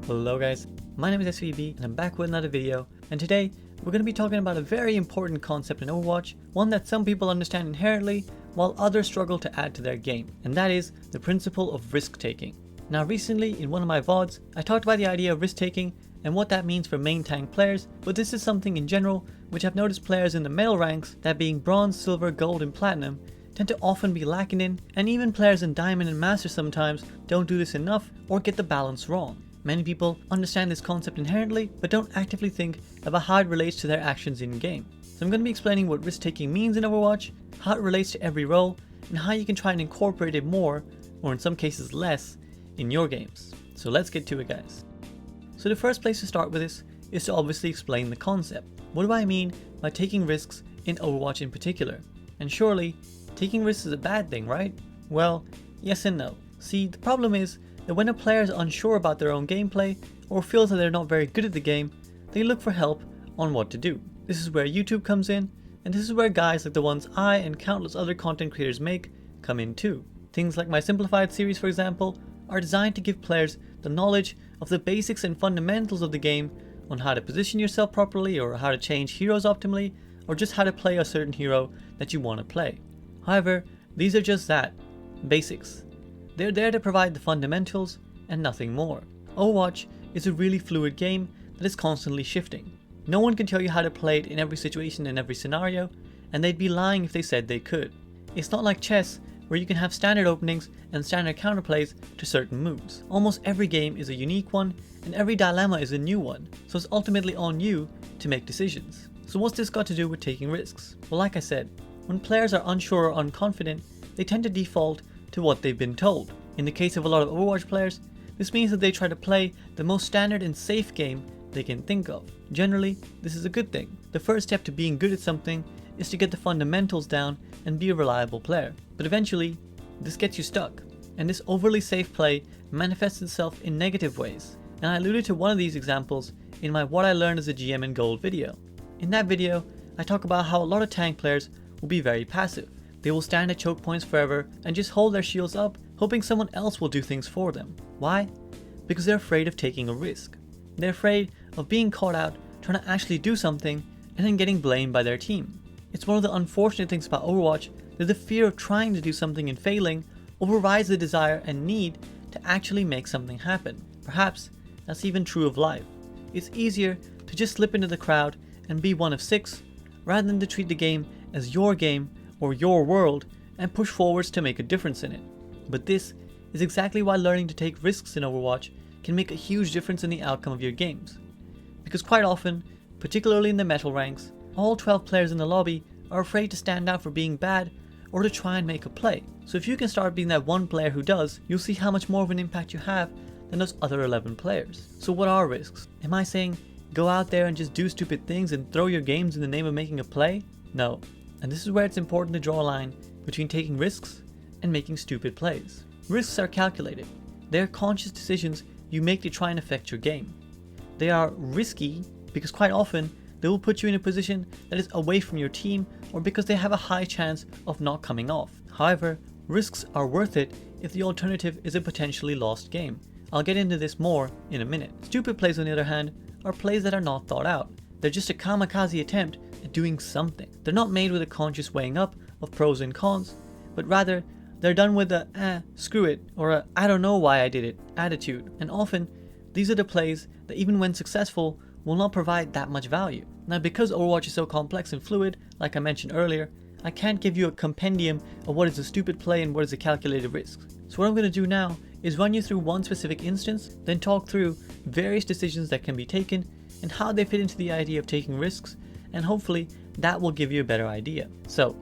Hello guys, my name is SVB and I'm back with another video, and today we're going to be talking about a very important concept in Overwatch, one that some people understand inherently while others struggle to add to their game, and that is the principle of risk taking. Now recently in one of my VODs, I talked about the idea of risk taking and what that means for main tank players, but this is something in general which I've noticed players in the metal ranks, that being bronze, silver, gold and platinum, tend to often be lacking in, and even players in diamond and master sometimes don't do this enough or get the balance wrong. Many people understand this concept inherently but don't actively think about how it relates to their actions in game. So I'm going to be explaining what risk taking means in Overwatch, how it relates to every role, and how you can try and incorporate it more, or in some cases less, in your games. So let's get to it guys. So the first place to start with this is to obviously explain the concept. What do I mean by taking risks in Overwatch in particular? And surely, taking risks is a bad thing, right? Well, yes and no. See, the problem is that when a player is unsure about their own gameplay or feels that they're not very good at the game, they look for help on what to do. This is where YouTube comes in, and this is where guys like the ones I and countless other content creators make come in too. Things like my Simplified series, for example, are designed to give players the knowledge of the basics and fundamentals of the game on how to position yourself properly, or how to change heroes optimally, or just how to play a certain hero that you want to play. However, these are just that, basics. They're there to provide the fundamentals and nothing more. Overwatch is a really fluid game that is constantly shifting. No one can tell you how to play it in every situation and every scenario, and they'd be lying if they said they could. It's not like chess, where you can have standard openings and standard counterplays to certain moves. Almost every game is a unique one, and every dilemma is a new one, so it's ultimately on you to make decisions. So what's this got to do with taking risks? Well, like I said, when players are unsure or unconfident, they tend to default to what they've been told. In the case of a lot of Overwatch players, this means that they try to play the most standard and safe game they can think of. Generally, this is a good thing. The first step to being good at something is to get the fundamentals down and be a reliable player. But eventually, this gets you stuck, and this overly safe play manifests itself in negative ways. And I alluded to one of these examples in my What I Learned as a GM in Gold video. In that video, I talk about how a lot of tank players will be very passive. They will stand at choke points forever and just hold their shields up, hoping someone else will do things for them. Why? Because they're afraid of taking a risk. They're afraid of being caught out trying to actually do something and then getting blamed by their team. It's one of the unfortunate things about Overwatch that the fear of trying to do something and failing overrides the desire and need to actually make something happen. Perhaps that's even true of life. It's easier to just slip into the crowd and be one of six, rather than to treat the game as your game or your world and push forwards to make a difference in it. But this is exactly why learning to take risks in Overwatch can make a huge difference in the outcome of your games. Because quite often, particularly in the metal ranks, all 12 players in the lobby are afraid to stand out for being bad or to try and make a play. So if you can start being that one player who does, you'll see how much more of an impact you have than those other 11 players. So what are risks? Am I saying go out there and just do stupid things and throw your games in the name of making a play? No. And this is where it's important to draw a line between taking risks and making stupid plays. Risks are calculated. They are conscious decisions you make to try and affect your game. They are risky because quite often they will put you in a position that is away from your team, or because they have a high chance of not coming off. However, risks are worth it if the alternative is a potentially lost game. I'll get into this more in a minute. Stupid plays, on the other hand, are plays that are not thought out. They're just a kamikaze attempt at doing something. They're not made with a conscious weighing up of pros and cons, but rather they're done with a screw it, or a I don't know why I did it attitude. And often these are the plays that even when successful will not provide that much value. Now, because Overwatch is so complex and fluid, like I mentioned earlier, I can't give you a compendium of what is a stupid play and what is a calculated risk. So what I'm going to do now is run you through one specific instance, then talk through various decisions that can be taken and how they fit into the idea of taking risks, and hopefully that will give you a better idea. So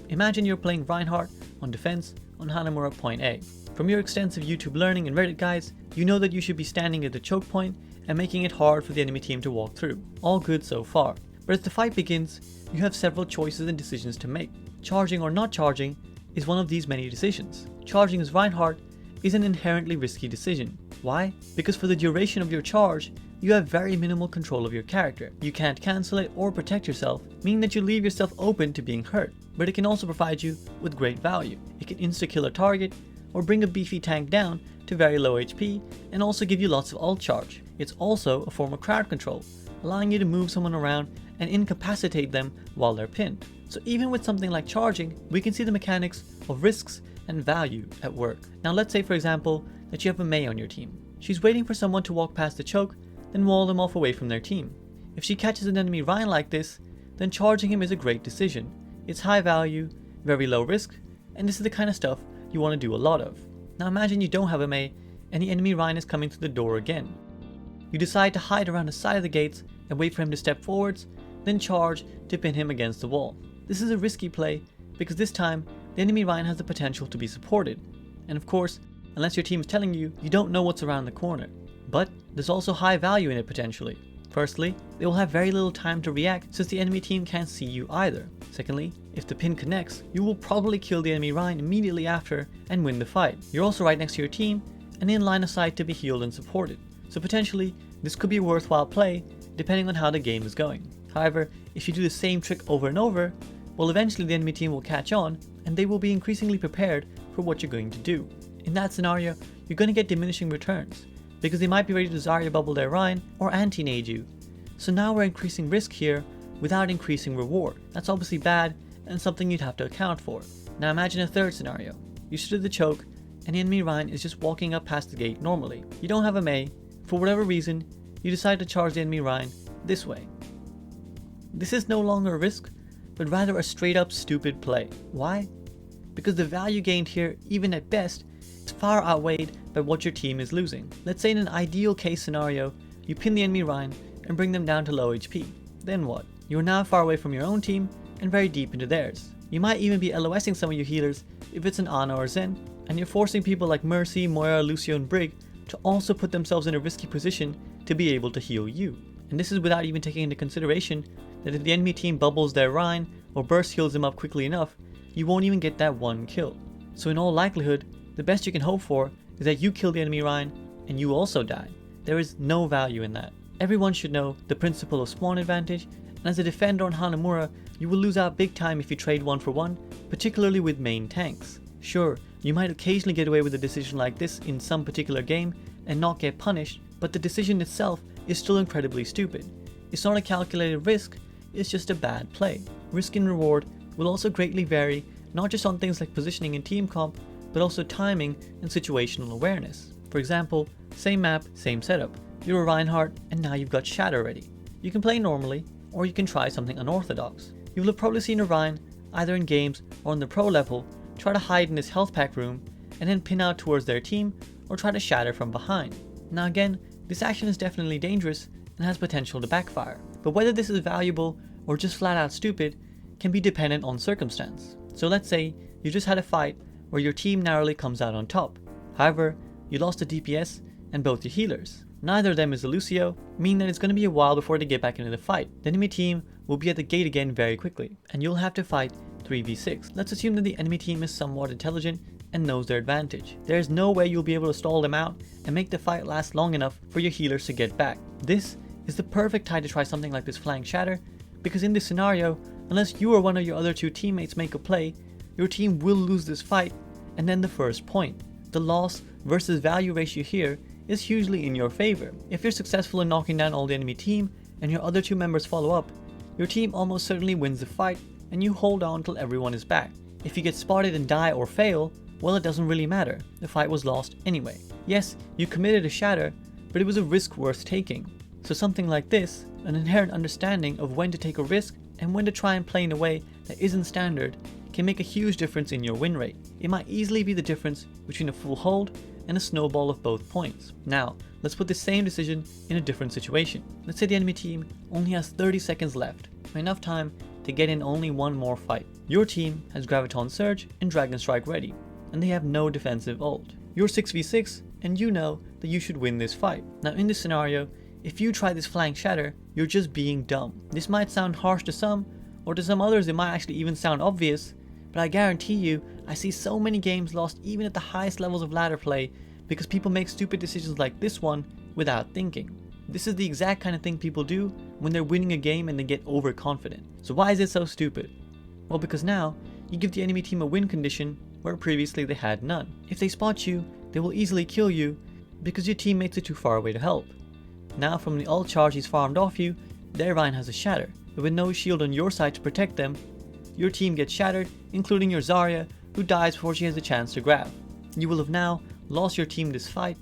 imagine you're playing Reinhardt on defense on Hanamura point A. From your extensive YouTube learning and Reddit guides, you know that you should be standing at the choke point and making it hard for the enemy team to walk through. All good so far. But as the fight begins, you have several choices and decisions to make. Charging or not charging is one of these many decisions. Charging as Reinhardt is an inherently risky decision. Why? Because for the duration of your charge, you have very minimal control of your character. You can't cancel it or protect yourself, meaning that you leave yourself open to being hurt. But it can also provide you with great value. It can insta-kill a target, or bring a beefy tank down to very low HP and also give you lots of ult charge. It's also a form of crowd control, allowing you to move someone around and incapacitate them while they're pinned. So even with something like charging, we can see the mechanics of risks and value at work. Now let's say for example that you have a Mei on your team. She's waiting for someone to walk past the choke, then wall them off away from their team. If she catches an enemy Ryan like this, then charging him is a great decision. It's high value, very low risk, and this is the kind of stuff you want to do a lot of. Now imagine you don't have a Mei and the enemy Ryan is coming through the door again. You decide to hide around the side of the gates and wait for him to step forwards, then charge to pin him against the wall. This is a risky play because this time the enemy Ryan has the potential to be supported. And of course, unless your team is telling you, you don't know what's around the corner. But there's also high value in it potentially. Firstly, they will have very little time to react since the enemy team can't see you either. Secondly, if the pin connects, you will probably kill the enemy Ryan immediately after and win the fight. You're also right next to your team and in line of sight to be healed and supported. So potentially, this could be a worthwhile play depending on how the game is going. However, if you do the same trick over and over, well eventually the enemy team will catch on and they will be increasingly prepared for what you're going to do. In that scenario, you're going to get diminishing returns because they might be ready to Zarya bubble their Ryan or anti-nade you. So now we're increasing risk here without increasing reward. That's obviously bad and something you'd have to account for. Now imagine a third scenario. You stood at the choke and the enemy Ryan is just walking up past the gate normally. You don't have a Mei. For whatever reason, you decide to charge the enemy Ryan this way. This is no longer a risk, but rather a straight up stupid play. Why? Because the value gained here, even at best, is far outweighed by what your team is losing. Let's say in an ideal case scenario, you pin the enemy Ryan and bring them down to low HP. Then what? You are now far away from your own team and very deep into theirs. You might even be LOSing some of your healers if it's an Ana or Zen, and you're forcing people like Mercy, Moira, Lucio and Brig to also put themselves in a risky position to be able to heal you. And this is without even taking into consideration that if the enemy team bubbles their Ryan or burst heals them up quickly enough, you won't even get that one kill. So in all likelihood, the best you can hope for is that you kill the enemy Ryan and you also die. There is no value in that. Everyone should know the principle of spawn advantage, and as a defender on Hanamura, you will lose out big time if you trade 1 for 1, particularly with main tanks. Sure, you might occasionally get away with a decision like this in some particular game and not get punished, but the decision itself is still incredibly stupid. It's not a calculated risk, it's just a bad play. Risk and reward will also greatly vary, not just on things like positioning and team comp, but also timing and situational awareness. For example, same map, same setup. You're a Reinhardt and now you've got Shatter ready. You can play normally, or you can try something unorthodox. You will have probably seen a Ryan, either in games or on the pro level, try to hide in his health pack room and then pin out towards their team or try to shatter from behind. Now again, this action is definitely dangerous and has potential to backfire, but whether this is valuable or just flat out stupid can be dependent on circumstance. So let's say you just had a fight where your team narrowly comes out on top. However, you lost a DPS and both your healers. Neither of them is a Lucio, meaning that it's going to be a while before they get back into the fight. The enemy team will be at the gate again very quickly, and you'll have to fight 3v6. Let's assume that the enemy team is somewhat intelligent and knows their advantage. There is no way you'll be able to stall them out and make the fight last long enough for your healers to get back. This is the perfect time to try something like this flank shatter, because in this scenario, unless you or one of your other two teammates make a play, your team will lose this fight and then the first point. The loss versus value ratio here is hugely in your favor. If you're successful in knocking down all the enemy team and your other two members follow up, your team almost certainly wins the fight and you hold on till everyone is back. If you get spotted and die or fail, well, it doesn't really matter. The fight was lost anyway. Yes, you committed a shatter, but it was a risk worth taking. So something like this, an inherent understanding of when to take a risk and when to try and play in a way that isn't standard, can make a huge difference in your win rate. It might easily be the difference between a full hold and a snowball of both points. Now, let's put the same decision in a different situation. Let's say the enemy team only has 30 seconds left, enough time to get in only one more fight. Your team has Graviton Surge and Dragon Strike ready, and they have no defensive ult. You're 6v6, and you know that you should win this fight. Now in this scenario, if you try this flank shatter, you're just being dumb. This might sound harsh to some, or to some others it might actually even sound obvious, but I guarantee you, I see so many games lost even at the highest levels of ladder play because people make stupid decisions like this one without thinking. This is the exact kind of thing people do when they're winning a game and they get overconfident. So why is it so stupid? Well, because now you give the enemy team a win condition where previously they had none. If they spot you, they will easily kill you because your teammates are too far away to help. Now from the ult charge he's farmed off you, their Vine has a shatter, but with no shield on your side to protect them, your team gets shattered, including your Zarya, who dies before she has a chance to grab. You will have now lost your team this fight,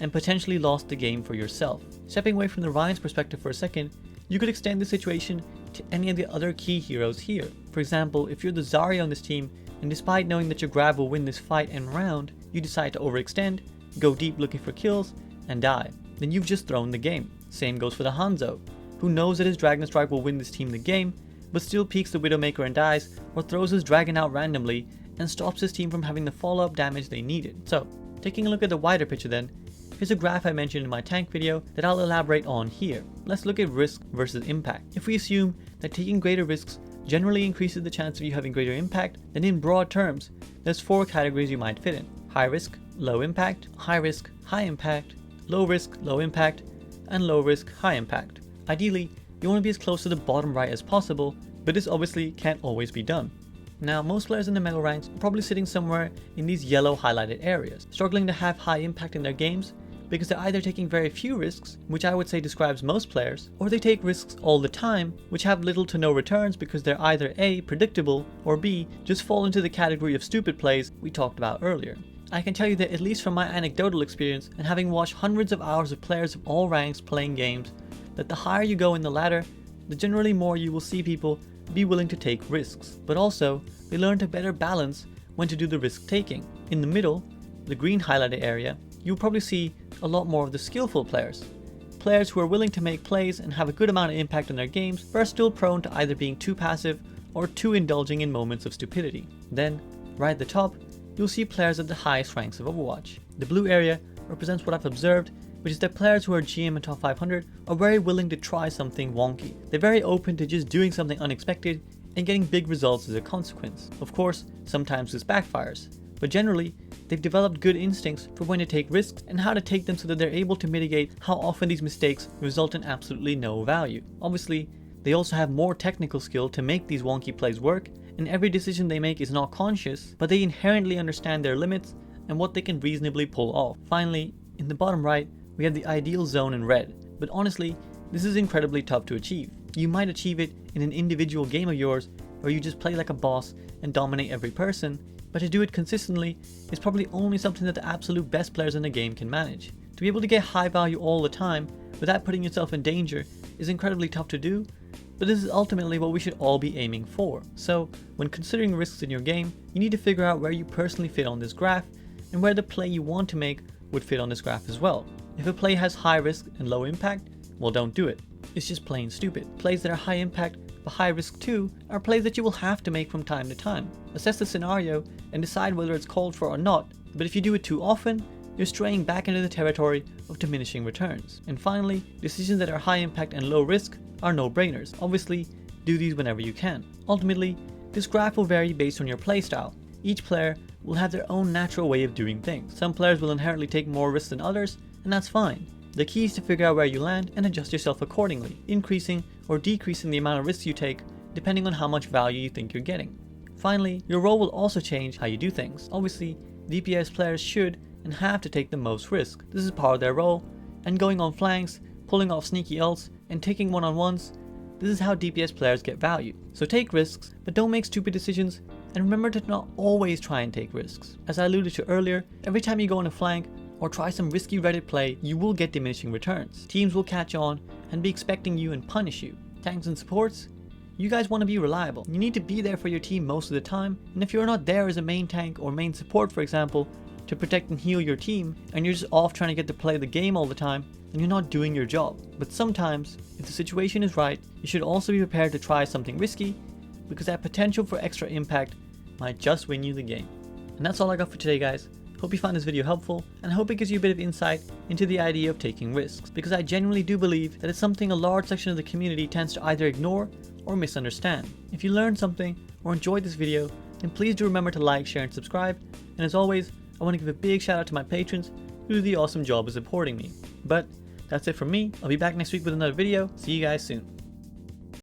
and potentially lost the game for yourself. Stepping away from the Ryan's perspective for a second, you could extend the situation to any of the other key heroes here. For example, if you're the Zarya on this team, and despite knowing that your grab will win this fight and round, you decide to overextend, go deep looking for kills, and die, then you've just thrown the game. Same goes for the Hanzo, who knows that his Dragon Strike will win this team the game, but still peeks the Widowmaker and dies, or throws his Dragon out randomly and stops his team from having the follow-up damage they needed. So, taking a look at the wider picture then, here's a graph I mentioned in my tank video that I'll elaborate on here. Let's look at risk versus impact. If we assume that taking greater risks generally increases the chance of you having greater impact, then in broad terms, there's 4 categories you might fit in. High risk, low impact, high risk, high impact, low risk, low impact, and low risk, high impact. Ideally, you want to be as close to the bottom right as possible, but this obviously can't always be done. Now, most players in the medal ranks are probably sitting somewhere in these yellow highlighted areas, struggling to have high impact in their games because they're either taking very few risks, which I would say describes most players, or they take risks all the time, which have little to no returns because they're either A, predictable, or B, just fall into the category of stupid plays we talked about earlier. I can tell you that at least from my anecdotal experience and having watched hundreds of hours of players of all ranks playing games, that the higher you go in the ladder, the generally more you will see people be willing to take risks, but also they learn to better balance when to do the risk taking. In the middle, the green highlighted area, you'll probably see a lot more of the skillful players. Players who are willing to make plays and have a good amount of impact on their games, but are still prone to either being too passive or too indulging in moments of stupidity. Then, right at the top, you'll see players at the highest ranks of Overwatch. The blue area represents what I've observed, which is that players who are GM and top 500 are very willing to try something wonky. They're very open to just doing something unexpected and getting big results as a consequence. Of course, sometimes this backfires, but generally, they've developed good instincts for when to take risks and how to take them so that they're able to mitigate how often these mistakes result in absolutely no value. Obviously, they also have more technical skill to make these wonky plays work, and every decision they make is not conscious, but they inherently understand their limits and what they can reasonably pull off. Finally, in the bottom right, we have the ideal zone in red, but honestly, this is incredibly tough to achieve. You might achieve it in an individual game of yours where you just play like a boss and dominate every person, but to do it consistently is probably only something that the absolute best players in the game can manage. To be able to get high value all the time without putting yourself in danger is incredibly tough to do, but this is ultimately what we should all be aiming for. So, when considering risks in your game, you need to figure out where you personally fit on this graph and where the play you want to make would fit on this graph as well. If a play has high risk and low impact, well, don't do it. It's just plain stupid. Plays that are high impact but high risk too are plays that you will have to make from time to time. Assess the scenario and decide whether it's called for or not, but if you do it too often, you're straying back into the territory of diminishing returns. And finally, decisions that are high impact and low risk are no-brainers. Obviously, do these whenever you can. Ultimately, this graph will vary based on your playstyle. Each player will have their own natural way of doing things. Some players will inherently take more risks than others, and that's fine. The key is to figure out where you land and adjust yourself accordingly, increasing or decreasing the amount of risks you take depending on how much value you think you're getting. Finally, your role will also change how you do things. Obviously, DPS players should and have to take the most risk. This is part of their role, and going on flanks, pulling off sneaky ults, and taking one-on-ones, this is how DPS players get value. So take risks, but don't make stupid decisions, and remember to not always try and take risks. As I alluded to earlier, every time you go on a flank, or try some risky Reddit play, you will get diminishing returns. Teams will catch on and be expecting you and punish you. Tanks and supports, you guys want to be reliable. You need to be there for your team most of the time, and if you're not there as a main tank or main support, for example, to protect and heal your team, and you're just off trying to get to play the game all the time, then you're not doing your job. But sometimes, if the situation is right, you should also be prepared to try something risky, because that potential for extra impact might just win you the game. And that's all I got for today, guys. Hope you found this video helpful, and I hope it gives you a bit of insight into the idea of taking risks, because I genuinely do believe that it's something a large section of the community tends to either ignore or misunderstand. If you learned something or enjoyed this video, then please do remember to like, share, and subscribe, and as always, I want to give a big shout out to my patrons who do the awesome job of supporting me. But that's it from me. I'll be back next week with another video. See you guys soon.